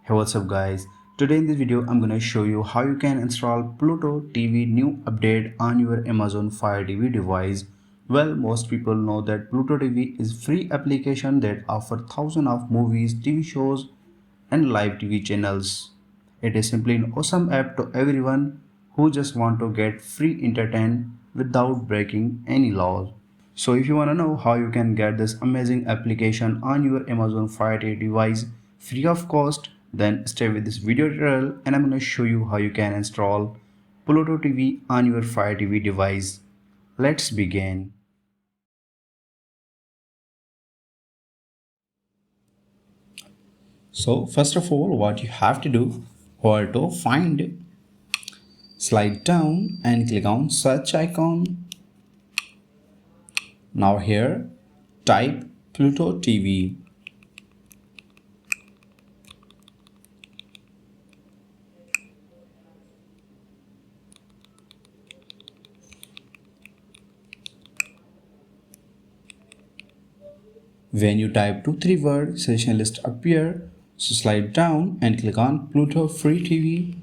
Hey, what's up guys? Today in this video I'm gonna show you how you can install Pluto TV new update on your Amazon Fire TV device. Well, most people know that Pluto TV is free application that offer thousands of movies, TV shows and live TV channels. It is simply an awesome app to everyone who just want to get free entertainment without breaking any laws. So if you want to know how you can get this amazing application on your Amazon Fire TV device free of cost, then stay with this video tutorial and I'm going to show you how you can install Pluto TV on your Fire TV device. Let's begin. So first of all, what you have to do, where to find, slide down and click on search icon. Now here type Pluto TV. When you type 2-3 word session list appear, so slide down and click on Pluto Free TV.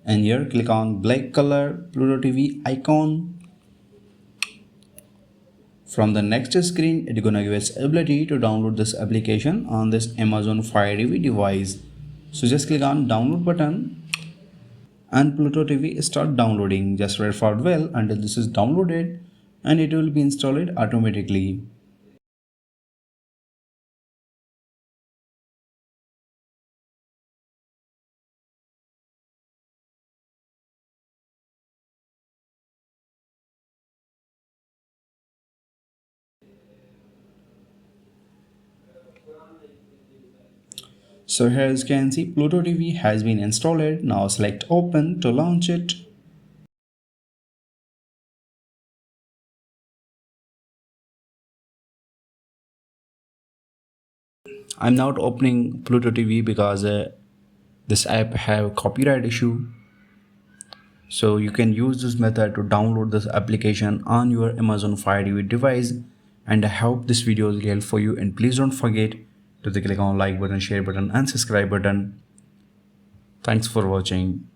And here click on black color Pluto TV icon. From the next screen, it's gonna give us ability to download this application on this Amazon Fire TV device. So just click on download button and Pluto TV start downloading. Just wait for a while until this is downloaded and it will be installed automatically. So here as you can see, Pluto TV has been installed. Now select open to launch it. I'm not opening Pluto TV because this app have copyright issue. So you can use this method to download this application on your Amazon Fire TV device. And I hope this video is helpful for you. And please don't forget to click on like button, share button and subscribe button. Thanks for watching.